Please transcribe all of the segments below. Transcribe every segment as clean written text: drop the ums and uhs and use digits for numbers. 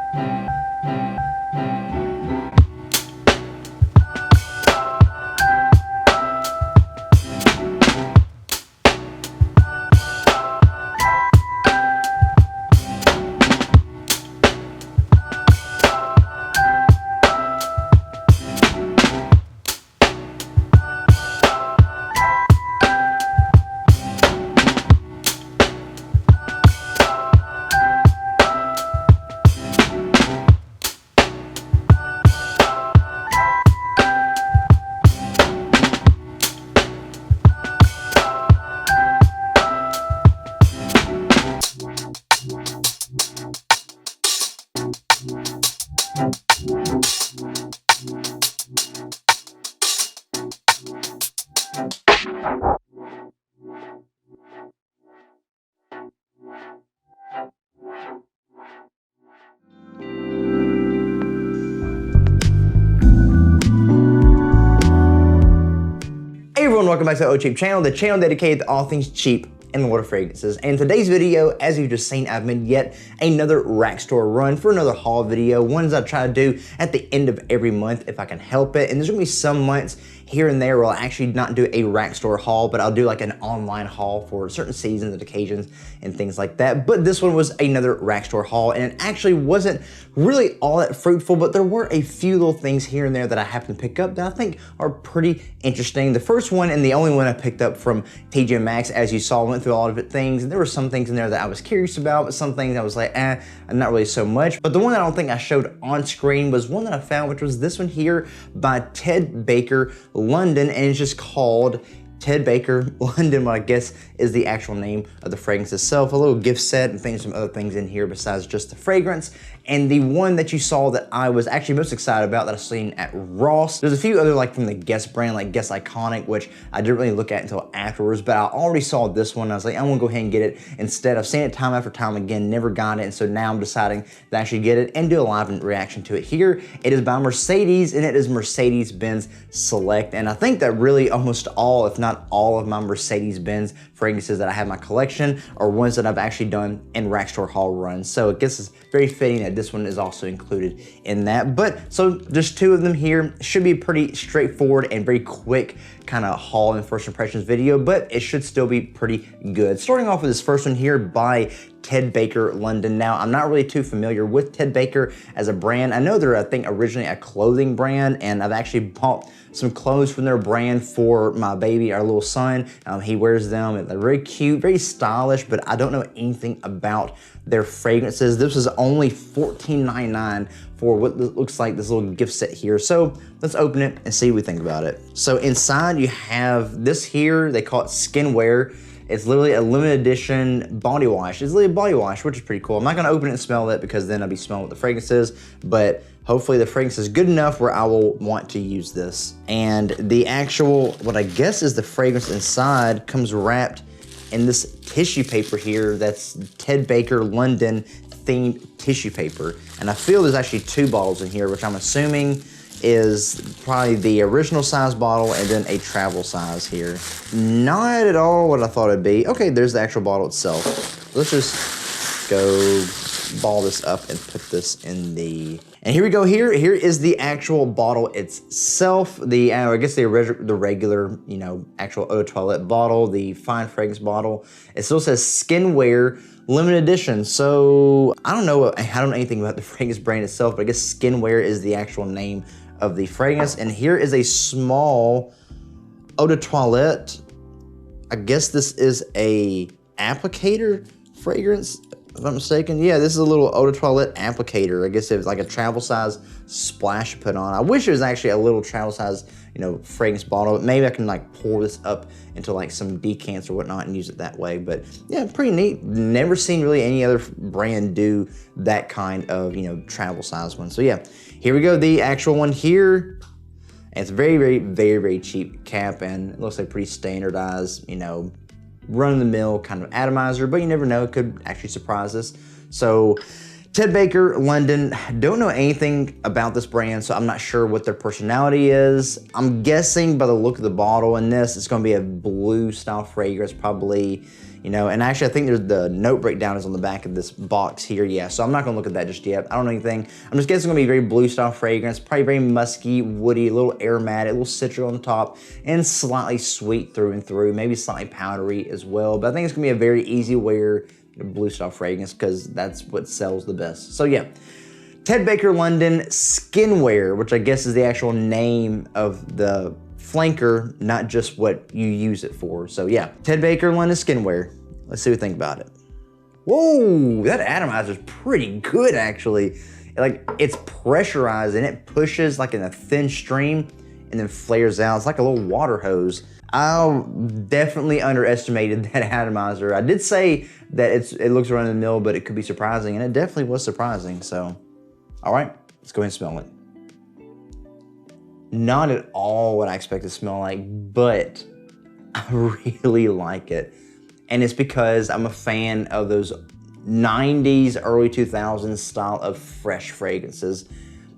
Hey everyone, welcome back to the O Cheap channel, the channel dedicated to all things cheap in the world of fragrances. And today's video, as you've just seen, I've made yet another rack store run for another haul video, ones I try to do at the end of every month if I can help it. And there's gonna be some months here and there where I'll actually not do a rack store haul, but I'll do like an online haul for certain seasons and occasions and things like that. But this one was another rack store haul, and it actually wasn't really all that fruitful, but there were a few little things here and there that I happened to pick up that I think are pretty interesting. The first one and the only one I picked up from TJ Maxx, as you saw, went through a lot of things, and there were some things in there that I was curious about, but some things I was like, not really so much. But the one that I don't think I showed on screen was one that I found, which was this one here by Ted Baker London, and it's just called Ted Baker London, what I guess is the actual name of the fragrance itself. A little gift set and things, some other things in here besides just the fragrance. And the one that you saw that I was actually most excited about that I've seen at Ross, there's a few other like from the Guess brand, like Guess Iconic, which I didn't really look at until afterwards, but I already saw this one. I was like, I'm gonna go ahead and get it instead. I've seen it time after time again, never got it, and so now I'm deciding to actually get it and do a live reaction to it here. It is by Mercedes, and it is Mercedes-Benz Select, and I think that really almost all, if not all of my Mercedes-Benz fragrances that I have in my collection are ones that I've actually done in rack store haul runs. So I guess it's very fitting that this one is also included in that. But so just two of them here. Should be pretty straightforward and very quick kind of haul and first impressions video, but it should still be pretty good. Starting off with this first one here by Ted Baker London. Now, I'm not really too familiar with Ted Baker as a brand. I know they're, I think, originally a clothing brand, and I've actually bought some clothes from their brand for my baby, our little son. He wears them, and they're very cute, very stylish, but I don't know anything about their fragrances. This was only $14.99 for what looks like this little gift set here. So let's open it and see what we think about it. So inside you have this here, they call it Skinwear. It's literally a limited edition body wash. It's literally a body wash, which is pretty cool. I'm not gonna open it and smell it because then I'll be smelling what the fragrance is, but hopefully the fragrance is good enough where I will want to use this. And the actual, what I guess is the fragrance inside, comes wrapped in this tissue paper here that's Ted Baker London themed tissue paper. And I feel there's actually two bottles in here, which I'm assuming is probably the original size bottle and then a travel size here. Not at all what I thought it'd be. Okay, there's the actual bottle itself. Let's just go ball this up and put this in the, and here we go. Here is the actual bottle itself. The, I guess the regular, you know, actual eau de toilette bottle, the fine fragrance bottle. It still says Skinwear limited edition. So I don't know anything about the fragrance brand itself, but I guess Skinwear is the actual name of the fragrance. And here is a small eau de toilette. I guess this is a applicator fragrance, if I'm not mistaken. Yeah, this is a little eau de toilette applicator. I guess it was like a travel size splash to put on. I wish it was actually a little travel size, you know, fragrance bottle. Maybe I can like pour this up into like some decants or whatnot and use it that way. But yeah, pretty neat. Never seen really any other brand do that kind of, you know, travel size one. So yeah, here we go. The actual one here. And it's very cheap cap, and it looks like pretty standardized, you know, run-of-the-mill kind of atomizer, but you never know, it could actually surprise us. So Ted Baker, London. Don't know anything about this brand, so I'm not sure what their personality is. I'm guessing by the look of the bottle in this, it's gonna be a blue style fragrance, probably, you know, and actually I think there's the note breakdown is on the back of this box here, yeah, so I'm not gonna look at that just yet. I don't know anything. I'm just guessing it's gonna be a very blue style fragrance, probably very musky, woody, a little aromatic, a little citric on the top, and slightly sweet through and through, maybe slightly powdery as well, but I think it's gonna be a very easy wear blue style fragrance because that's what sells the best. So yeah, Ted Baker London Skinwear, which I guess is the actual name of the flanker, not just what you use it for. So yeah, Ted Baker London Skinwear. Let's see what we think about it. Whoa, that atomizer is pretty good actually. Like it's pressurized and it pushes like in a thin stream and then flares out. It's like a little water hose. I definitely underestimated that atomizer. I did say that it looks run of the mill, but it could be surprising, and it definitely was surprising. So, all right, let's go ahead and smell it. Not at all what I expect it to smell like, but I really like it. And it's because I'm a fan of those 90s, early 2000s style of fresh fragrances.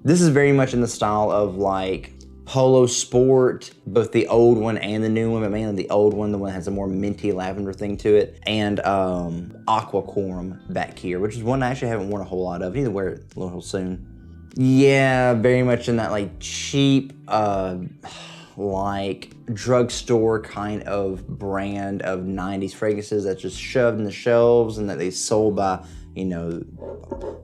This is very much in the style of like Polo Sport, both the old one and the new one, but mainly the old one, the one that has a more minty lavender thing to it, and Aquacorum back here, which is one I actually haven't worn a whole lot of. I need to wear it a little soon. Yeah, very much in that like cheap, like drugstore kind of brand of 90s fragrances that's just shoved in the shelves and that they sold by, you know,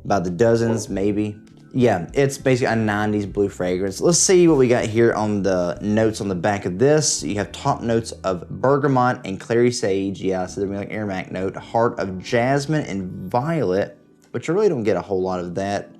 by the dozens maybe. Yeah, it's basically a 90s blue fragrance. Let's see what we got here on the notes on the back of this. You have top notes of bergamot and clary sage. Yeah, so there'll be like aromatic note. Heart of jasmine and violet, which I really don't get a whole lot of that.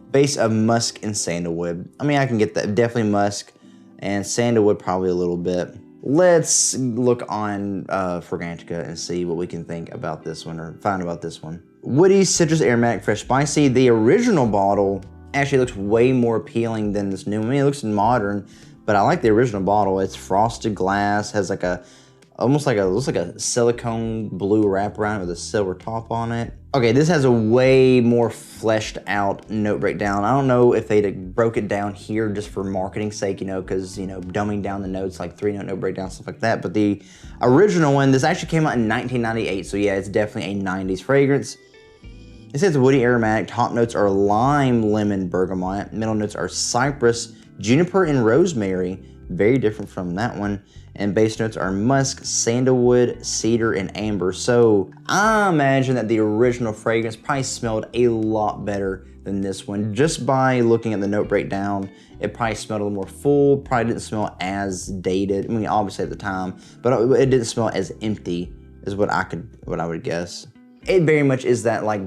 Base of musk and sandalwood. I mean, I can get that. Definitely musk and sandalwood probably a little bit. Let's look on Fragrantica and see what we can think about this one or find about this one. Woody, citrus, aromatic, fresh, spicy. The original bottle actually looks way more appealing than this new one. I mean, it looks modern, but I like the original bottle. It's frosted glass, has like a, looks like a silicone blue wraparound with a silver top on it. Okay, this has a way more fleshed out note breakdown. I don't know if they broke it down here just for marketing sake, you know, because, you know, dumbing down the notes, like 3-note breakdown, stuff like that. But the original one, this actually came out in 1998, so yeah, it's definitely a 90s fragrance. It says woody aromatic, top notes are lime, lemon, bergamot, middle notes are cypress, juniper, and rosemary, very different from that one, and base notes are musk, sandalwood, cedar, and amber. So I imagine that the original fragrance probably smelled a lot better than this one. Just by looking at the note breakdown, it probably smelled a little more full, probably didn't smell as dated. I mean, obviously at the time, but it didn't smell as empty is what I would guess. It very much is that like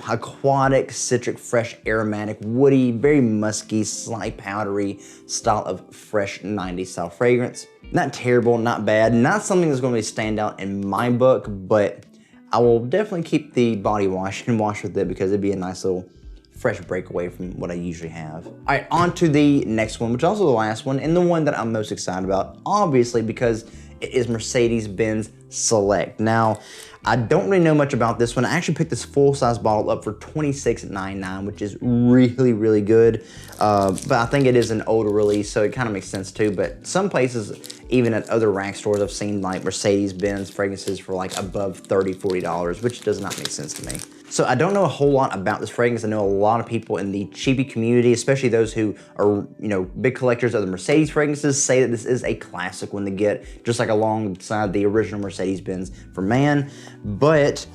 aquatic, citric, fresh, aromatic, woody, very musky, slightly powdery style of fresh 90s style fragrance. Not terrible, not bad, not something that's going to stand out in my book, but I will definitely keep the body wash and wash with it because it'd be a nice little fresh breakaway from what I usually have. All right, on to the next one, which is also the last one, and the one that I'm most excited about, obviously because it is Mercedes-Benz Select. Now, I don't really know much about this one. I actually picked this full-size bottle up for $26.99, which is really, really good. But I think it is an older release, so it kind of makes sense too. But some places, even at other rack stores, I've seen like Mercedes-Benz fragrances for like above $30, $40, which does not make sense to me. So I don't know a whole lot about this fragrance. I know a lot of people in the cheapie community, especially those who are, you know, big collectors of the Mercedes fragrances, say that this is a classic one to get, just like alongside the original Mercedes-Benz for man. But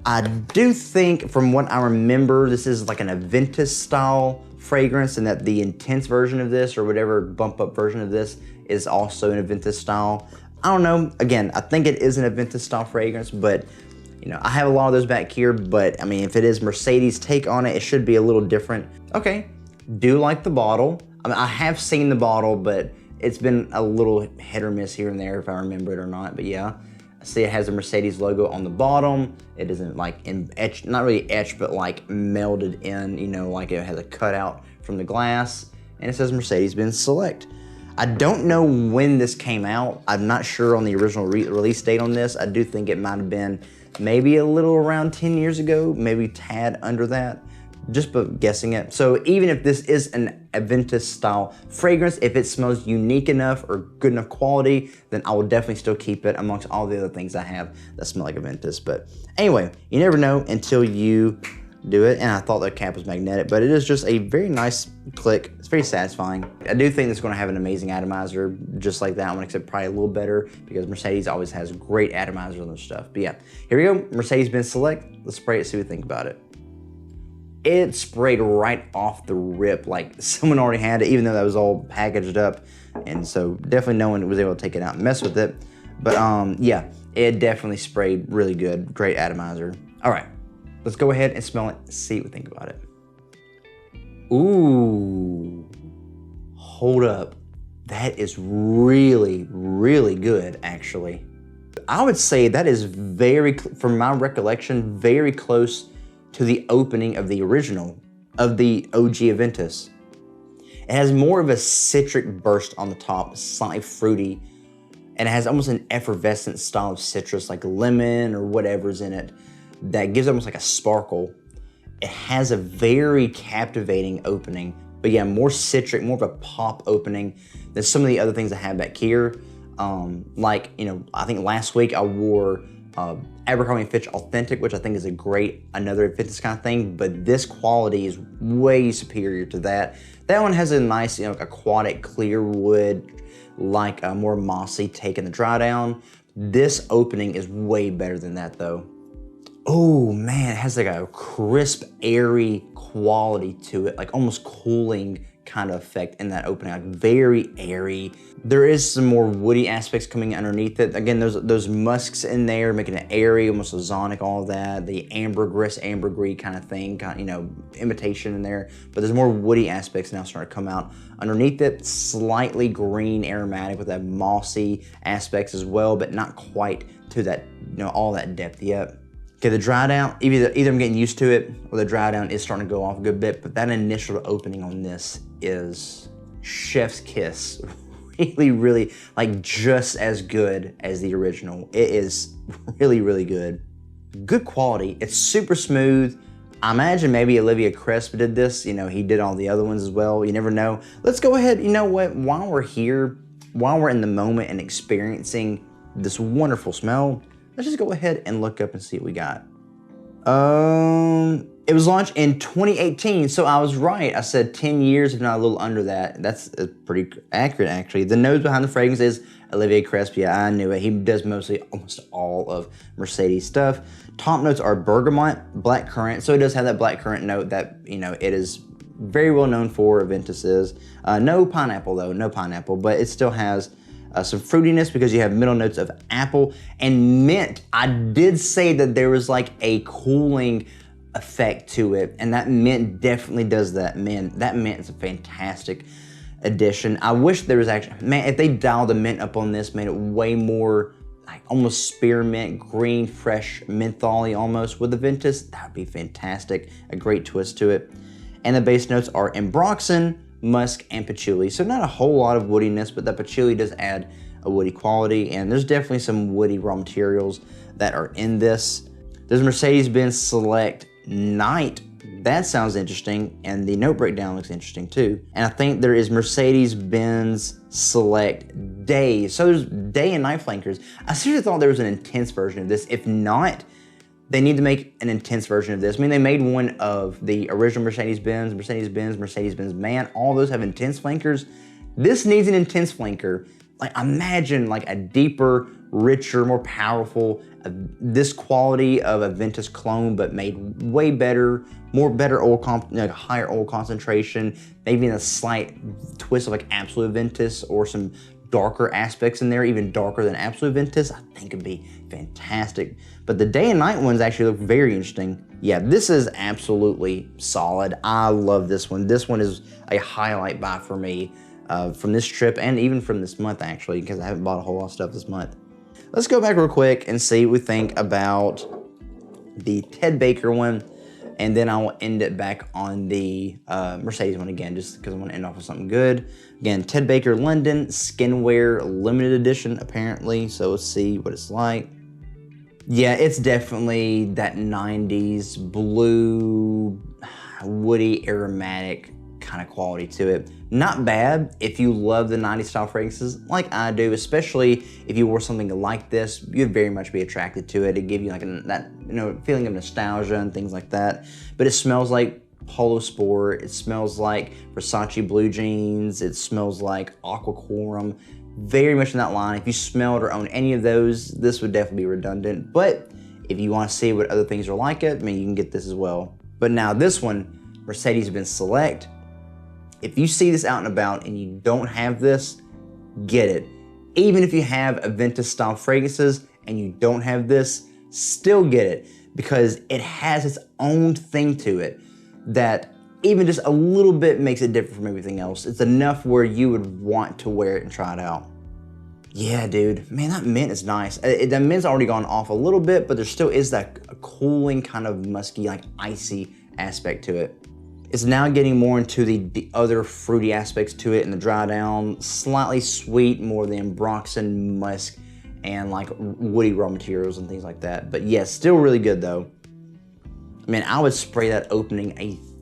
I do think, from what I remember, this is like an Aventus style fragrance, and that the intense version of this, or whatever bump up version of this, is also an Aventus style. I don't know. Again, I think it is an Aventus style fragrance, but you know, I have a lot of those back here, but I mean, if it is Mercedes' take on it, it should be a little different. Okay, do like the bottle. I mean, I have seen the bottle, but it's been a little hit or miss here and there if I remember it or not, but yeah. I see it has a Mercedes logo on the bottom. It isn't like etched, not really etched, but like melded in, you know, like it has a cutout from the glass, and it says Mercedes-Benz Select. I don't know when this came out. I'm not sure on the original release date on this. I do think it might have been maybe a little around 10 years ago, maybe tad under that. just by guessing it. So even if this is an Aventus style fragrance, if it smells unique enough or good enough quality, then I will definitely still keep it amongst all the other things I have that smell like Aventus. But anyway, you never know until you do it. And I thought the cap was magnetic, but it is just a very nice click. It's very satisfying. I do think it's going to have an amazing atomizer, just like that one, except probably a little better because Mercedes always has great atomizers on their stuff. But yeah, here we go. Mercedes-Benz Select. Let's spray it, see what we think about it. It sprayed right off the rip, like someone already had it, even though that was all packaged up. And so definitely no one was able to take it out and mess with it. But yeah, it definitely sprayed really good. Great atomizer. All right, let's go ahead and smell it, see what we think about it. Ooh, hold up. That is really, really good, actually. I would say that is very, from my recollection, very close to the opening of the original, of the OG Aventus. It has more of a citric burst on the top, slightly fruity, and it has almost an effervescent style of citrus, like lemon or whatever's in it, that gives almost like a sparkle. It has a very captivating opening, but yeah, more citric, more of a pop opening than some of the other things I have back here. Like, you know, I think last week I wore Abercrombie & Fitch Authentic, which I think is another Aventus kind of thing, but this quality is way superior to that. That one has a nice, you know, aquatic clear wood, like a more mossy take in the dry down. This opening is way better than that though. Oh man, it has like a crisp, airy quality to it, like almost cooling kind of effect in that opening, like very airy. There is some more woody aspects coming underneath it. Again, those musks in there, making it airy, almost ozonic, all that. The ambergris, ambergris kind of thing, you know, imitation in there. But there's more woody aspects now starting to come out underneath it. Slightly green aromatic with that mossy aspects as well, but not quite to that, you know, all that depth yet. Okay, the dry down, either I'm getting used to it or the dry down is starting to go off a good bit, but that initial opening on this is chef's kiss. Really, really, like just as good as the original. It is really, really good. Good quality, it's super smooth. I imagine maybe Olivia Cresp did this, you know, he did all the other ones as well, you never know. Let's go ahead, you know what, while we're here, while we're in the moment and experiencing this wonderful smell, let's just go ahead and look up and see what we got. It was launched in 2018, so I was right. I said 10 years, if not a little under that. That's pretty accurate, actually. The nose behind the fragrance is Olivier Cresp. Yeah, I knew it. He does almost all of Mercedes stuff. Top notes are bergamot, blackcurrant. So it does have that blackcurrant note that, you know, it is very well known for, Aventus is. No pineapple, though. No pineapple, but it still has some fruitiness because you have middle notes of apple and mint. I did say that there was like a cooling effect to it, and that mint definitely does that. Man, that mint is a fantastic addition. I wish there was actually, man, if they dialed the mint up on this, made it way more like almost spearmint, green, fresh, mentholy almost with the Aventus, that would be fantastic. A great twist to it. And the base notes are ambroxan, musk, and patchouli. So not a whole lot of woodiness, but the patchouli does add a woody quality, and there's definitely some woody raw materials that are in this. There's Mercedes-Benz Select Night. That sounds interesting, and the note breakdown looks interesting too. And I think there is Mercedes-Benz Select Day. So there's day and night flankers. I seriously thought there was an intense version of this. If not, they need to make an intense version of this. I mean, they made one of the original Mercedes-Benz, Mercedes-Benz, Mercedes-Benz Man. All those have intense flankers. This needs an intense flanker. Like, imagine like a deeper, richer, more powerful, this quality of Aventus clone, but made way better, better oil, like a higher oil concentration, maybe a slight twist of like Absolute Aventus or some darker aspects in there, even darker than Absolute Aventus. I think it'd be fantastic. But the day and night ones actually look very interesting. Yeah, this is absolutely solid. I love this one. This one is a highlight buy for me from this trip and even from this month actually, because I haven't bought a whole lot of stuff this month. Let's go back real quick and see what we think about the Ted Baker one, and then I will end it back on the Mercedes one again, just because I want to end off with something good. Again, Ted Baker London Skinwear limited edition apparently, so let's see what it's like. Yeah, it's definitely that 90s blue, woody, aromatic kind of quality to it. Not bad if you love the 90s style fragrances like I do, especially if you wore something like this, you'd very much be attracted to it. It'd give you like that feeling of nostalgia and things like that. But it smells like Polo Sport, it smells like Versace blue jeans, it smells like Aquacorum, very much in that line. If you smelled or own any of those, this would definitely be redundant. But if you want to see what other things are like it, I mean, you can get this as well. But now this one, Mercedes-Benz Select, if you see this out and about and you don't have this, get it. Even if you have Aventus style fragrances and you don't have this, still get it, because it has its own thing to it that even just a little bit makes it different from everything else. It's enough where you would want to wear it and try it out. Yeah, dude, man, that mint is nice. The mint's already gone off a little bit, but there still is that cooling kind of musky, like icy aspect to it. It's now getting more into the other fruity aspects to it in the dry down, slightly sweet, more than ambroxan, musk, and like woody raw materials and things like that. But yes, still really good though. Man, I would spray that opening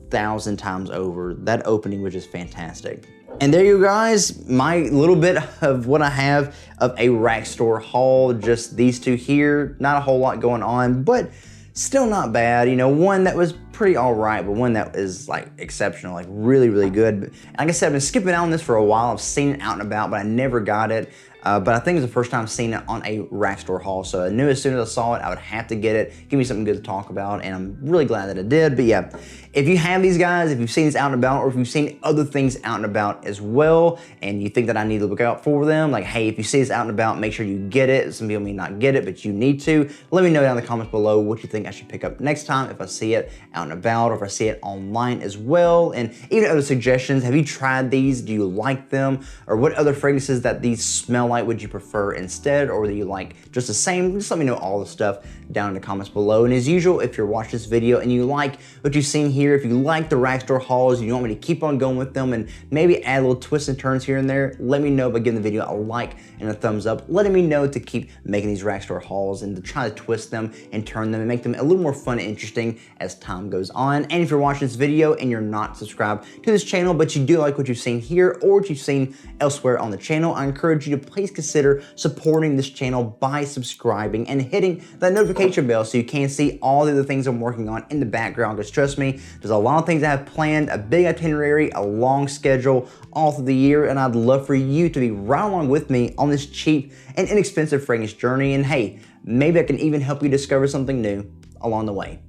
1,000 times over. That opening was just fantastic. And there you go, guys, my little bit of what I have of a rack store haul, just these two here. Not a whole lot going on, but still not bad. You know, one that was pretty all right, but one that is like exceptional, like really, really good. But like I said, I've been skipping out on this for a while. I've seen it out and about, but I never got it. But I think it was the first time seeing it on a rack store haul. So I knew as soon as I saw it, I would have to get it. Give me something good to talk about, and I'm really glad that I did. But yeah, if you have these guys, if you've seen these out and about, or if you've seen other things out and about as well, and you think that I need to look out for them, like, hey, if you see this out and about, make sure you get it. Some people may not get it, but you need to. Let me know down in the comments below what you think I should pick up next time if I see it out and about, or if I see it online as well. And even other suggestions. Have you tried these? Do you like them? Or what other fragrances that these smell like would you prefer instead, or do you like just the same? Just let me know all the stuff down in the comments below. And as usual, if you're watching this video and you like what you've seen here, if you like the rack store hauls and you want me to keep on going with them and maybe add little twists and turns here and there, let me know by giving the video a like and a thumbs up, letting me know to keep making these rack store hauls and to try to twist them and turn them and make them a little more fun and interesting as time goes on. And if you're watching this video and you're not subscribed to this channel, but you do like what you've seen here or what you've seen elsewhere on the channel, I encourage you to please consider supporting this channel by subscribing and hitting that notification bell so you can see all the other things I'm working on in the background. Because trust me, there's a lot of things I have planned, a big itinerary, a long schedule all through the year, and I'd love for you to be right along with me on this cheap and inexpensive fragrance journey. And hey, maybe I can even help you discover something new along the way.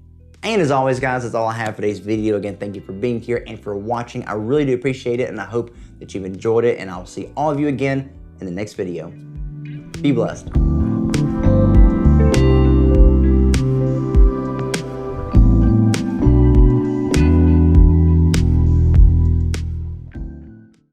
And as always, guys, that's all I have for today's video. Again, thank you for being here and for watching. I really do appreciate it, and I hope that you've enjoyed it, and I'll see all of you again in the next video. Be blessed.